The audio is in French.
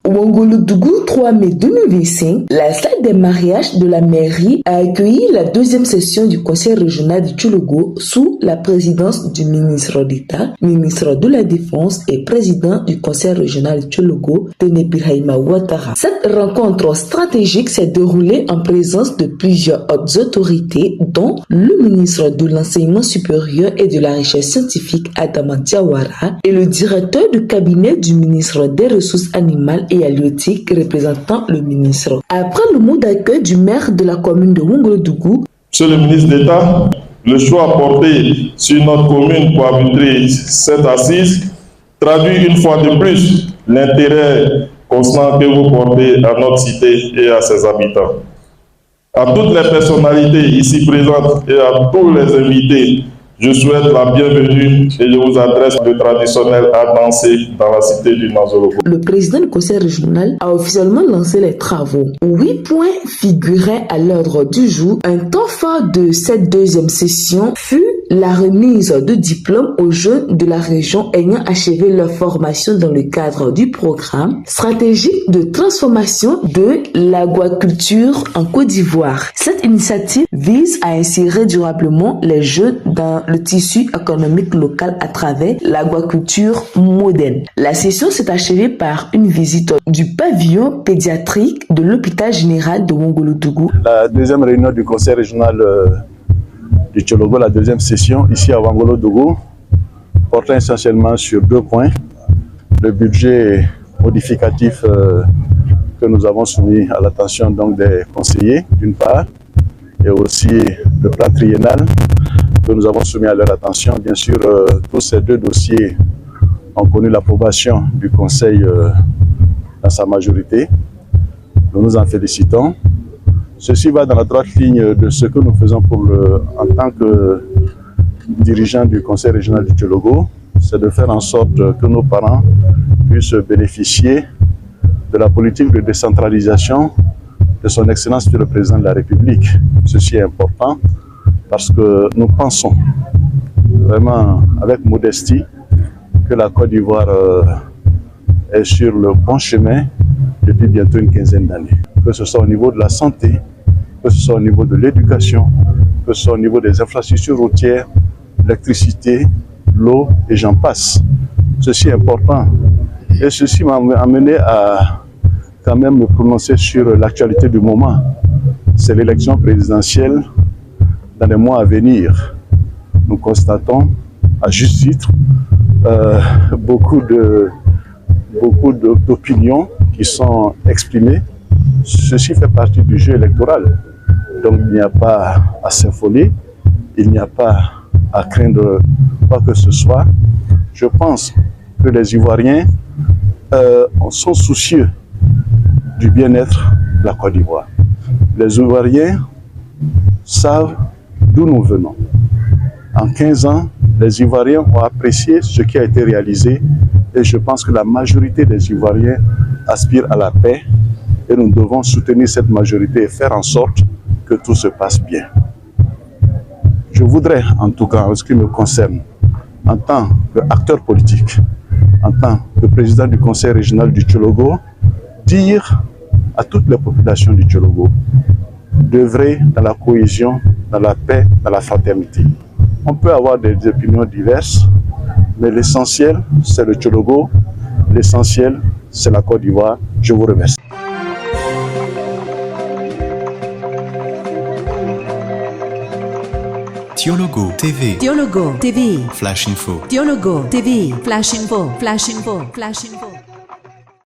Ouangolodougou, 3 mai 2025, la salle des mariages de la mairie a accueilli la deuxième session du conseil régional du Tchologo sous la présidence du ministre d'État, ministre de la Défense et président du conseil régional du Tchologo, Tene Birahima Ouattara. Cette rencontre stratégique s'est déroulée en présence de plusieurs hautes autorités, dont le ministre de l'Enseignement supérieur et de la Recherche scientifique Adama Diawara et le directeur du cabinet du ministre des Ressources animales et halieutique représentant le ministre. Après le mot d'accueil du maire de la commune de Ouangolodougou, Monsieur le ministre d'État, le choix porté sur notre commune pour arbitrer cette assise traduit une fois de plus l'intérêt constant que vous portez à notre cité et à ses habitants. À toutes les personnalités ici présentes et à tous les invités, je souhaite la bienvenue et je vous adresse le traditionnel à danser dans la cité du Nazologo. Le président du conseil régional a officiellement lancé les travaux. 8 points figuraient à l'ordre du jour. Un temps fort de cette deuxième session fut la remise de diplômes aux jeunes de la région ayant achevé leur formation dans le cadre du programme stratégique de transformation de l'aquaculture en Côte d'Ivoire. Cette initiative vise à insérer durablement les jeunes dans le tissu économique local à travers l'aquaculture moderne. La session s'est achevée par une visite du pavillon pédiatrique de l'hôpital général de Ouangolodougou. La deuxième réunion du conseil régional du Tchologo, la deuxième session ici à Ouangolodougou, portant essentiellement sur 2 points. Le budget modificatif que nous avons soumis à l'attention donc des conseillers d'une part, et aussi le plan triennal que nous avons soumis à leur attention. Bien sûr, tous ces 2 dossiers ont connu l'approbation du Conseil dans sa majorité. Nous nous en félicitons. Ceci va dans la droite ligne de ce que nous faisons en tant que dirigeants du Conseil régional du Tchologo, c'est de faire en sorte que nos parents puissent bénéficier de la politique de décentralisation de son Excellence le Président de la République. Ceci est important parce que nous pensons vraiment avec modestie que la Côte d'Ivoire est sur le bon chemin depuis bientôt une quinzaine d'années. Que ce soit au niveau de la santé, que ce soit au niveau de l'éducation, que ce soit au niveau des infrastructures routières, l'électricité, l'eau et j'en passe. Ceci est important. Et ceci m'a amené à quand même me prononcer sur l'actualité du moment. C'est l'élection présidentielle dans les mois à venir. Nous constatons, à juste titre, beaucoup d'opinions qui sont exprimées. Ceci fait partie du jeu électoral. Donc il n'y a pas à s'affoler, il n'y a pas à craindre quoi que ce soit. Je pense que les Ivoiriens sont soucieux du bien-être de la Côte d'Ivoire. Les Ivoiriens savent d'où nous venons. En 15 ans, les Ivoiriens ont apprécié ce qui a été réalisé et je pense que la majorité des Ivoiriens aspirent à la paix et nous devons soutenir cette majorité et faire en sorte que tout se passe bien. Je voudrais, en tout cas, en ce qui me concerne, en tant qu'acteur politique, en tant que président du conseil régional du Tchologo, dire à toutes les populations du Tchologo d'œuvrer dans la cohésion, dans la paix, dans la fraternité. On peut avoir des opinions diverses, mais l'essentiel, c'est le Tchologo, l'essentiel, c'est la Côte d'Ivoire. Je vous remercie. Tchologo TV. Tchologo TV. Flash Info. Tchologo TV. Flash Info. Flash Info. Flash Info.